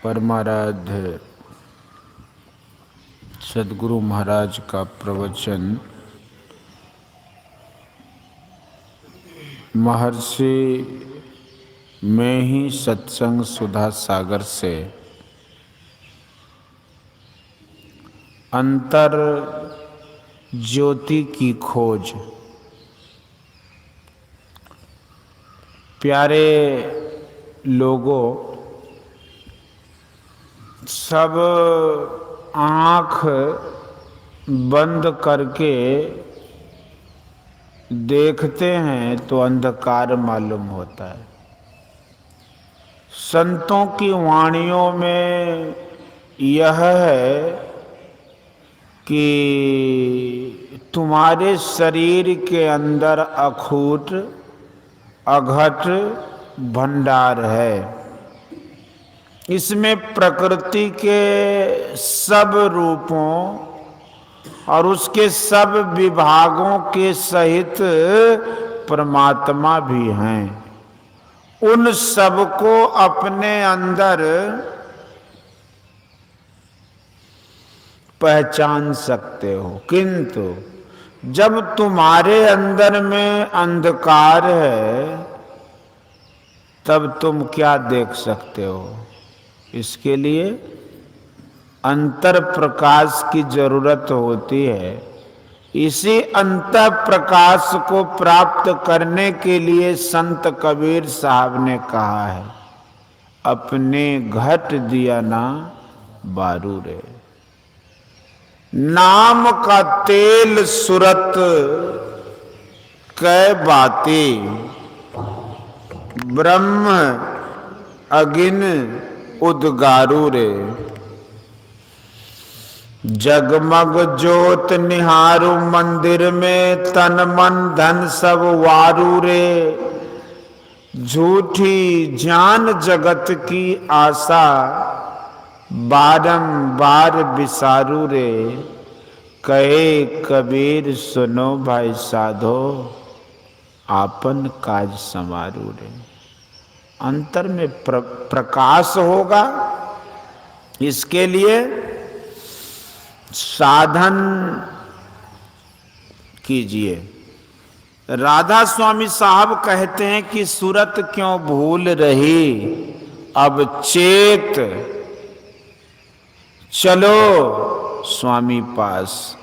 परमाराध्य सद्गुरु महाराज का प्रवचन महर्षि में ही सत्संग सुधा सागर से अंतर ज्योति की खोज। प्यारे लोगों, सब आँख बंद करके देखते हैं तो अंधकार मालूम होता है। संतों की वाणियों में यह है कि तुम्हारे शरीर के अंदर अखूट अघट भंडार है। इसमें प्रकृति के सब रूपों और उसके सब विभागों के सहित परमात्मा भी हैं। उन सब को अपने अंदर पहचान सकते हो, किंतु जब तुम्हारे अंदर में अंधकार है तब तुम क्या देख सकते हो? इसके लिए अंतर प्रकाश की जरूरत होती है। इसी अंतर प्रकाश को प्राप्त करने के लिए संत कबीर साहब ने कहा है, अपने घट दिया ना बारू रे। नाम का तेल सुरत कै बातें, ब्रह्म अगिन उद्गारू रे। जगमग ज्योत निहारू मंदिर में, तन मन धन सब वारू रे। झूठी जान जगत की आशा, बारंबार विसारू रे। कहे कबीर सुनो भाई साधो, आपन काज संवारू रे। अंतर में प्रकाश होगा, इसके लिए साधन कीजिए। राधा स्वामी साहब कहते हैं कि सूरत क्यों भूल रही, अब चेत चलो स्वामी पास।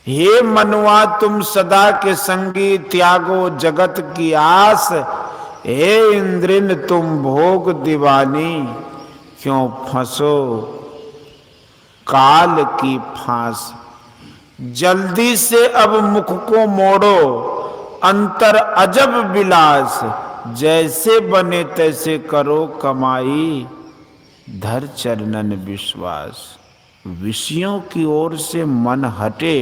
हे मनुआ तुम सदा के संगी, त्यागो जगत की आस। हे इंद्रिन तुम भोग दीवानी, क्यों फंसो काल की फांस। जल्दी से अब मुख को मोड़ो, अंतर अजब विलास। जैसे बने तैसे करो कमाई, धर चरणन विश्वास। विषयों की ओर से मन हटे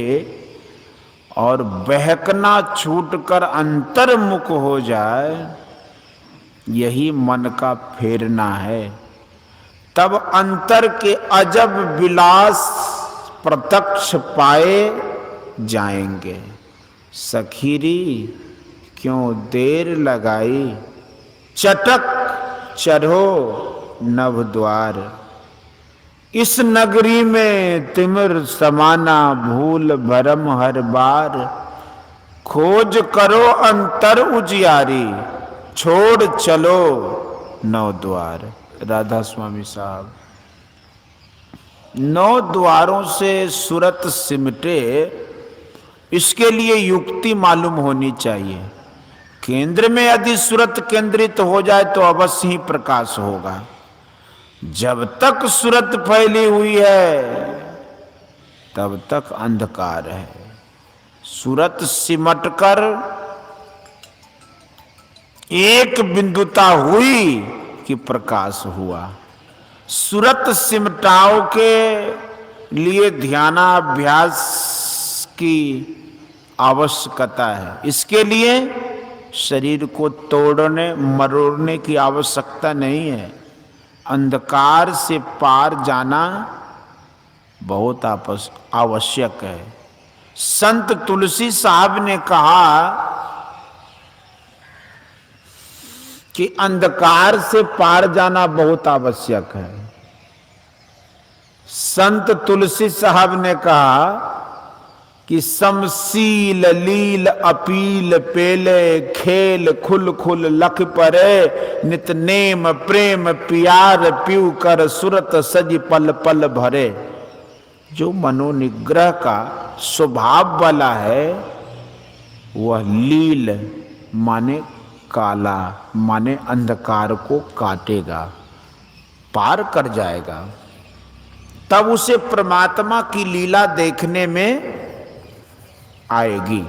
और बहकना छूटकर अंतर्मुख हो जाए, यही मन का फेरना है। तब अंतर के अजब विलास प्रत्यक्ष पाए जाएंगे। सखीरी क्यों देर लगाई, चटक चढ़ो नव द्वार। इस नगरी में तिमिर समाना, भूल भरम हर बार। खोज करो अंतर उजियारी, छोड़ चलो नौ द्वार। राधा स्वामी साहब। नौ द्वारों से सूरत सिमटे, इसके लिए युक्ति मालूम होनी चाहिए। केंद्र में यदि सूरत केंद्रित हो जाए तो अवश्य ही प्रकाश होगा। जब तक सूरत फैली हुई है तब तक अंधकार है। सूरत सिमटकर एक बिंदुता हुई कि प्रकाश हुआ। सूरत सिमटाव के लिए ध्यानाभ्यास की आवश्यकता है। इसके लिए शरीर को तोड़ने मरोड़ने की आवश्यकता नहीं है। अंधकार से पार जाना बहुत आवश्यक है। संत तुलसी साहब ने कहा कि अंधकार से पार जाना बहुत आवश्यक है। संत तुलसी साहब ने कहा कि समसील लील अपील पेले खेल खुल खुल लख परे नित नेम प्रेम प्यार पीऊ कर सुरत सज पल पल भरे। जो मनोनिग्रह का स्वभाव वाला है वह लील माने काला माने अंधकार को काटेगा, पार कर जाएगा, तब उसे परमात्मा की लीला देखने में आएगी।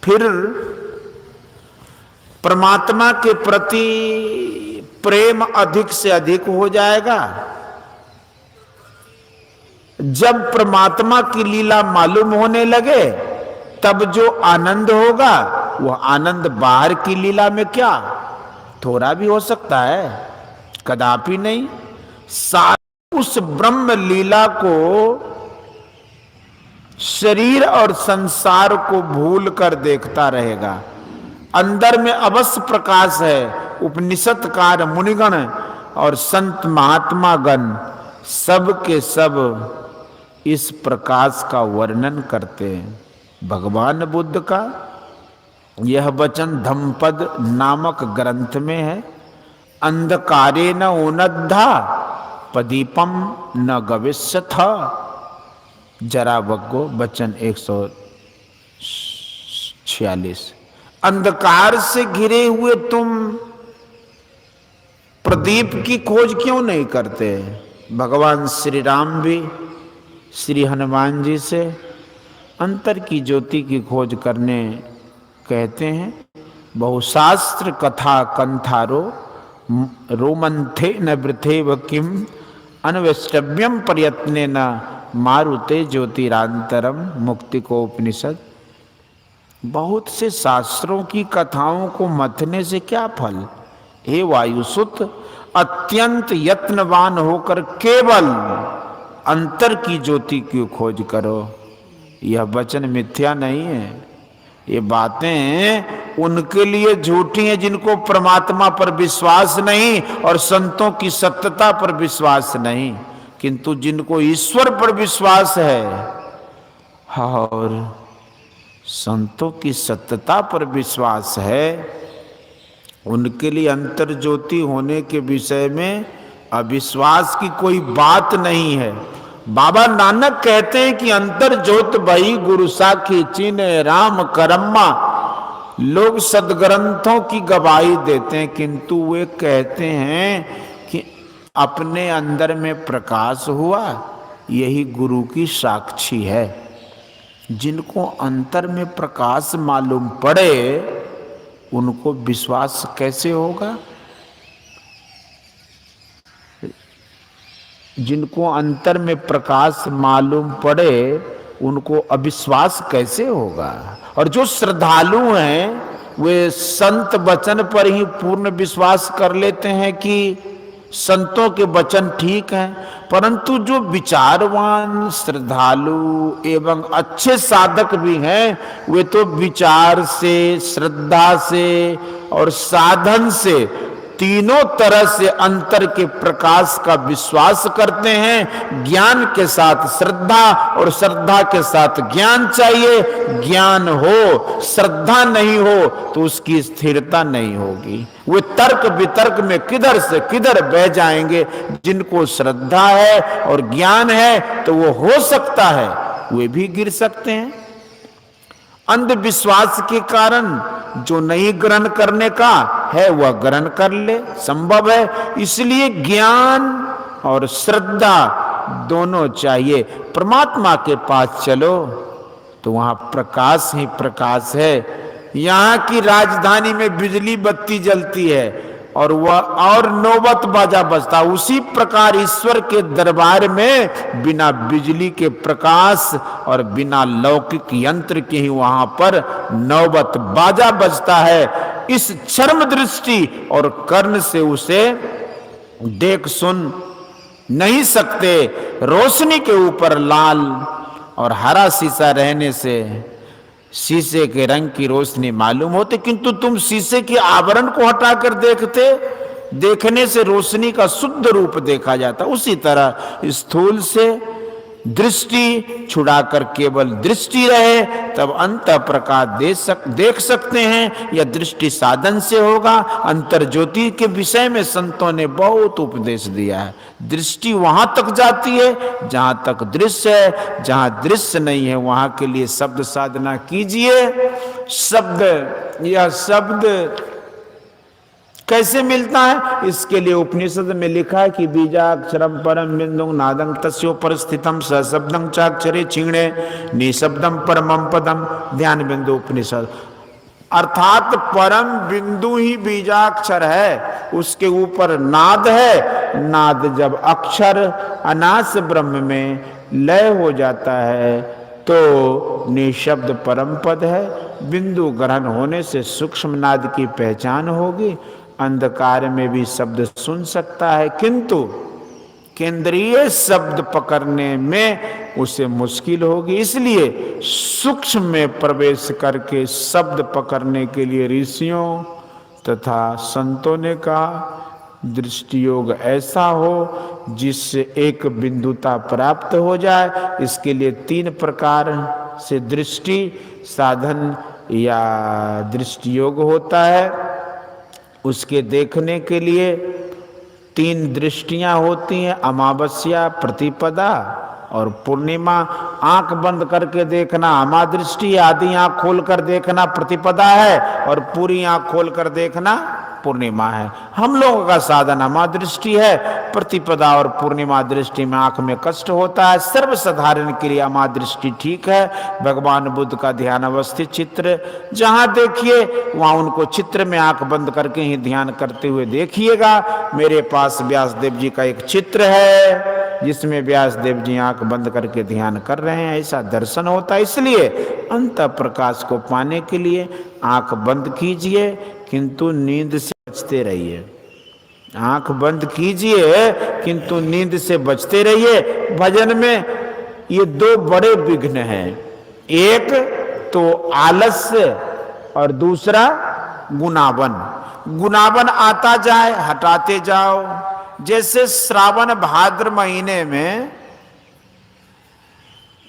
फिर परमात्मा के प्रति प्रेम अधिक से अधिक हो जाएगा। जब परमात्मा की लीला मालूम होने लगे तब जो आनंद होगा वह आनंद बाहर की लीला में क्या थोड़ा भी हो सकता है, कदापि नहीं। उस ब्रह्म लीला को शरीर और संसार को भूल कर देखता रहेगा। अंदर में अवश्य प्रकाश है। उपनिषदकार मुनिगण और संत महात्मा गण सब के सब इस प्रकाश का वर्णन करते हैं। भगवान बुद्ध का यह वचन धम्मपद नामक ग्रंथ में है। अंधकारे न उन्नद्धा पदीपम न गविष्यथ। जरा वग्गो वचन 146। अंधकार से घिरे हुए तुम प्रदीप की खोज क्यों नहीं करते? भगवान श्री राम भी श्री हनुमान जी से अंतर की ज्योति की खोज करने कहते हैं। बहुशास्त्र कथा कंथारो रोमंथे न वृथेव किम अनवेष्टव्यम प्रयत्ने न मारुते ज्योतिरांतरम मुक्ति को उपनिषद। बहुत से शास्त्रों की कथाओं को मथने से क्या फल? हे वायुसुत, अत्यंत यत्नवान होकर केवल अंतर की ज्योति की खोज करो। यह वचन मिथ्या नहीं है। ये बातें उनके लिए झूठी हैं जिनको परमात्मा पर विश्वास नहीं और संतों की सत्यता पर विश्वास नहीं, किंतु जिनको ईश्वर पर विश्वास है और संतों की सत्यता पर विश्वास है, उनके लिए अंतर ज्योति होने के विषय में अविश्वास की कोई बात नहीं है। बाबा नानक कहते हैं कि अंतर ज्योत भई गुरु साखी चीने राम करम्मा। लोग सदग्रंथों की गवाही देते हैं, किंतु वे कहते हैं कि अपने अंदर में प्रकाश हुआ, यही गुरु की साक्षी है। जिनको अंतर में प्रकाश मालूम पड़े उनको विश्वास कैसे होगा? जिनको अंतर में प्रकाश मालूम पड़े उनको अविश्वास कैसे होगा? और जो श्रद्धालु हैं वे संत वचन पर ही पूर्ण विश्वास कर लेते हैं कि संतों के वचन ठीक हैं, परंतु जो विचारवान श्रद्धालु एवं अच्छे साधक भी हैं वे तो विचार से, श्रद्धा से और साधन से तीनों तरह से अंतर के प्रकाश का विश्वास करते हैं। ज्ञान के साथ श्रद्धा और श्रद्धा के साथ ज्ञान चाहिए। ज्ञान हो, श्रद्धा नहीं हो तो उसकी स्थिरता नहीं होगी। वे तर्क वितर्क में किधर से किधर बह जाएंगे। जिनको श्रद्धा है और ज्ञान है तो वो हो सकता है वे भी गिर सकते हैं। अंधविश्वास के कारण जो नहीं ग्रहण करने का है वह ग्रहण कर ले, संभव है। इसलिए ज्ञान और श्रद्धा दोनों चाहिए। परमात्मा के पास चलो तो वहां प्रकाश ही प्रकाश है। यहाँ की राजधानी में बिजली बत्ती जलती है और वह और नौबत बाजा बजता, उसी प्रकार ईश्वर के दरबार में बिना बिजली के प्रकाश और बिना लौकिक यंत्र के ही वहां पर नौबत बाजा बजता है। इस चर्म दृष्टि और कर्ण से उसे देख सुन नहीं सकते। रोशनी के ऊपर लाल और हरा शीशा रहने से शीशे के रंग की रोशनी मालूम होती, किंतु तुम शीशे के आवरण को हटाकर देखते, देखने से रोशनी का शुद्ध रूप देखा जाता। उसी तरह स्थूल से दृष्टि छुड़ाकर केवल दृष्टि रहे, तब अंत प्रकाश देख सकते हैं। यह दृष्टि साधन से होगा। अंतर ज्योति के विषय में संतों ने बहुत उपदेश दिया है। दृष्टि वहां तक जाती है जहां तक दृश्य है, जहां दृश्य नहीं है वहां के लिए शब्द साधना कीजिए। शब्द, यह शब्द कैसे मिलता है? इसके लिए उपनिषद में लिखा है कि बीजाक्षरम परम बिंदु नादं तस्योपर स्थितम सशब्दं चाक्षरे क्षीणे निशब्दम परमं पदम। ध्यान बिंदु उपनिषद। अर्थात परम बिंदु ही बीजाक्षर है, उसके ऊपर नाद है। नाद जब अक्षर अनास ब्रह्म में लय हो जाता है तो निशब्द परम पद है। बिंदु ग्रहण होने से सूक्ष्म नाद की पहचान होगी। अंधकार में भी शब्द सुन सकता है, किंतु केंद्रीय शब्द पकड़ने में उसे मुश्किल होगी। इसलिए सूक्ष्म में प्रवेश करके शब्द पकड़ने के लिए ऋषियों तथा संतों ने कहा दृष्टि योग ऐसा हो जिससे एक बिंदुता प्राप्त हो जाए। इसके लिए 3 प्रकार से दृष्टि साधन या दृष्टि योग होता है। उसके देखने के लिए 3 दृष्टियां होती हैं, अमावस्या, प्रतिपदा और पूर्णिमा। आंख बंद करके देखना अमादृष्टि, आधी आंख खोलकर देखना प्रतिपदा है और पूरी आंख खोलकर देखना पूर्णिमा है। हम लोगों का साधन अमादृष्टि है। प्रतिपदा और पूर्णिमा दृष्टि में आंख में कष्ट होता है। सर्वसाधारण के लिए अमादृष्टि ठीक है। भगवान बुद्ध का ध्यान अवस्थित चित्र जहां देखिए वहां उनको चित्र में आंख बंद करके ही ध्यान करते हुए देखिएगा। मेरे पास व्यासदेव जी का एक चित्र है जिसमें व्यासदेव जी आंख बंद करके ध्यान कर रहे हैं, ऐसा दर्शन होता है। इसलिए अंत प्रकाश को पाने के लिए आंख बंद कीजिए, किंतु नींद से बचते रहिए। आंख बंद कीजिए किंतु नींद से बचते रहिए। भजन में ये 2 बड़े विघ्न हैं, एक तो आलस्य और दूसरा गुनावन। गुनावन आता जाए हटाते जाओ। जैसे श्रावण भाद्र महीने में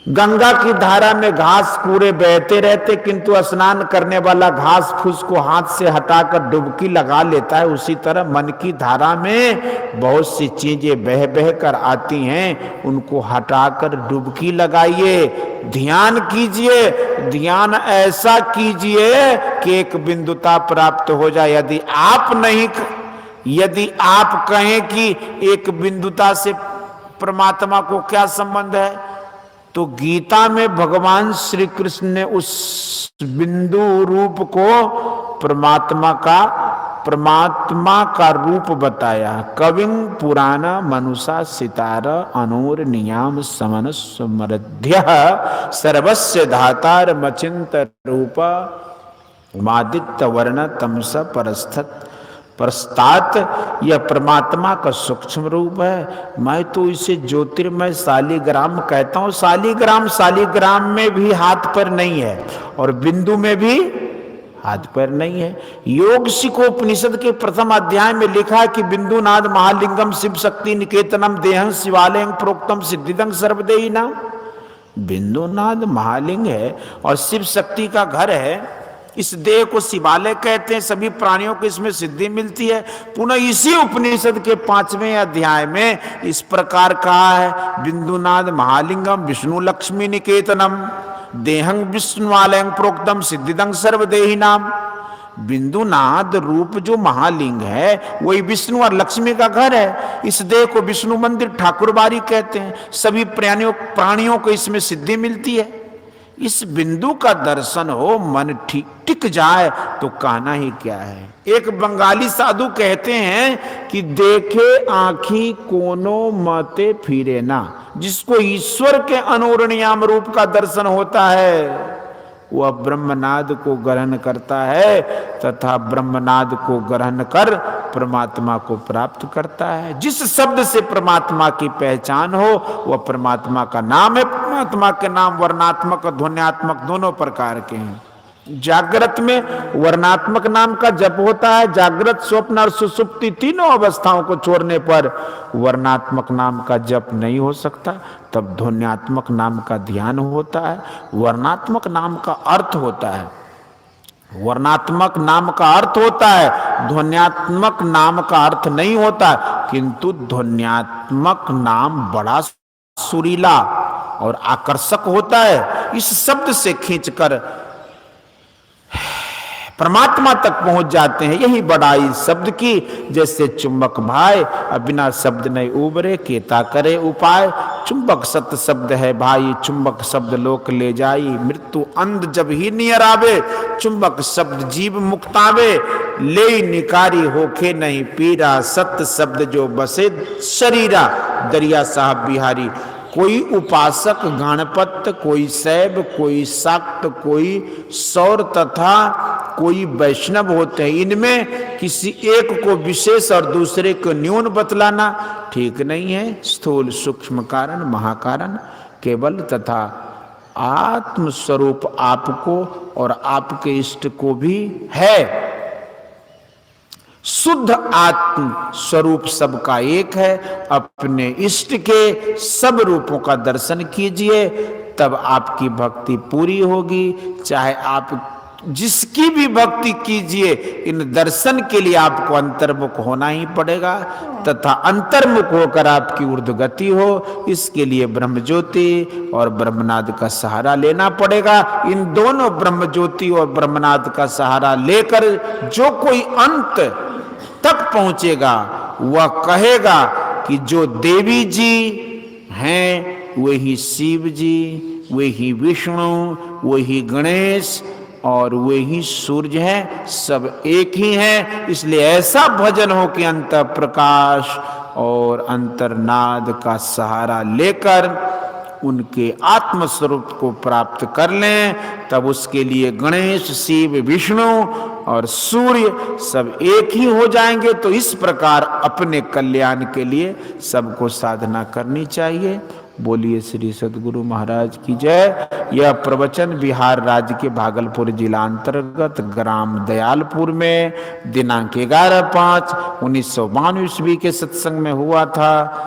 गंगा की धारा में घास पूरे बहते रहते, किंतु स्नान करने वाला घास फूस को हाथ से हटाकर डुबकी लगा लेता है। उसी तरह मन की धारा में बहुत सी चीजें बह बह कर आती हैं, उनको हटाकर डुबकी लगाइए, ध्यान कीजिए। ध्यान ऐसा कीजिए कि एक बिंदुता प्राप्त हो जाए। यदि आप कहें कि एक बिंदुता से परमात्मा को क्या संबंध है, तो गीता में भगवान श्री कृष्ण ने उस बिंदु रूप को परमात्मा का रूप बताया। कविं पुराण मनुषा सितार अनूर नियाम समन सुमृध्य सर्वस्य धातार मचिंत रूप मादित्य वर्ण तमस प्रस्तात। यह परमात्मा का सूक्ष्म रूप है। मैं तो इसे ज्योतिर्मय शालिग्राम कहता हूं। शालिग्राम में भी हाथ पर नहीं है और बिंदु में भी हाथ पर नहीं है। योग शिखोपनिषद के प्रथम अध्याय में लिखा है कि बिंदुनाद महालिंगम शिव शक्ति निकेतनम देहं शिवालयं प्रोक्तम सिद्धिदं सर्वदेहिनाम। बिंदुनाद महालिंग है और शिव शक्ति का घर है। इस देह को शिवालय कहते हैं। सभी प्राणियों को इसमें सिद्धि मिलती है। पुनः इसी उपनिषद के 5वें अध्याय में इस प्रकार कहा है, बिंदुनाद महालिंगम विष्णु लक्ष्मी निकेतनम देहं विष्णुवालयं प्रोक्तम सिद्धिदं सर्वदेहिनाम। बिंदुनाद रूप जो महालिंग है वही विष्णु और लक्ष्मी का घर है। इस देह को विष्णु मंदिर ठाकुरबाड़ी कहते हैं। सभी प्राणियों को इसमें सिद्धि मिलती है। इस बिंदु का दर्शन हो, मन टिक जाए तो कहना ही क्या है। एक बंगाली साधु कहते हैं कि देखे आंखी कोनो मते फिरे ना। जिसको ईश्वर के अनुरणियाम रूप का दर्शन होता है वह ब्रह्मनाद को ग्रहण करता है तथा ब्रह्मनाद को ग्रहण कर परमात्मा को प्राप्त करता है। जिस शब्द से परमात्मा की पहचान हो वह परमात्मा का नाम है। परमात्मा के नाम वर्णात्मक और ध्वन्यात्मक दोनों प्रकार के हैं। जागृत में वर्णात्मक नाम का जप होता है। जागृत, स्वप्न और सुषुप्ति तीनों अवस्थाओं को छोड़ने पर वर्णात्मक नाम का जप नहीं हो सकता। तब ध्वन्यात्मक नाम का ध्यान होता है। वर्णात्मक नाम का अर्थ होता है, वर्णात्मक नाम का अर्थ होता है, ध्वन्यात्मक नाम का अर्थ नहीं होता। किंतु ध्वन्यात्मक नाम बड़ा सुरीला और आकर्षक होता है। इस शब्द से खींचकर परमात्मा तक पहुंच जाते हैं। यही बड़ाई शब्द की। जैसे चुंबक भाई बिना शब्द नहीं उबरे, केता करे उपाय। चुंबक सत्य शब्द है भाई, चुंबक शब्द लोक ले जाई। मृत्यु अंध जब ही नियर आवे, चुंबक शब्द जीव मुक्तावे। ले निकारी होखे नहीं पीरा, सत्य शब्द जो बसे शरीरा। दरिया साहब बिहारी। कोई उपासक गणपत, कोई शैव, कोई शाक्त, कोई सौर तथा कोई वैष्णव होते हैं। इनमें किसी एक को विशेष और दूसरे को न्यून बतलाना ठीक नहीं है। स्थूल सूक्ष्म कारण महाकारण केवल तथा आत्म स्वरूप आपको और आपके इष्ट को भी है। शुद्ध आत्म स्वरूप सबका एक है। अपने इष्ट के सब रूपों का दर्शन कीजिए, तब आपकी भक्ति पूरी होगी। चाहे आप जिसकी भी भक्ति कीजिए, इन दर्शन के लिए आपको अंतर्मुख होना ही पड़ेगा तथा अंतर्मुख होकर आपकी ऊर्ध्वगति हो, इसके लिए ब्रह्म ज्योति और ब्रह्मनाद का सहारा लेना पड़ेगा। इन दोनों ब्रह्म ज्योति और ब्रह्मनाद का सहारा लेकर जो कोई अंत तक पहुंचेगा, वह कहेगा कि जो देवी जी हैं वही शिव जी, वही विष्णु, वही गणेश और वही सूर्य है, सब एक ही हैं। इसलिए ऐसा भजन हो कि अंत प्रकाश और अंतर्नाद का सहारा लेकर उनके आत्मस्वरूप को प्राप्त कर लें। तब उसके लिए गणेश, शिव, विष्णु और सूर्य सब एक ही हो जाएंगे। तो इस प्रकार अपने कल्याण के लिए सबको साधना करनी चाहिए। बोलिए श्री सद्गुरु महाराज की जय। यह प्रवचन बिहार राज्य के भागलपुर जिला अंतर्गत ग्राम दयालपुर में दिनांक 11/5/1992 ईस्वी के सत्संग में हुआ था।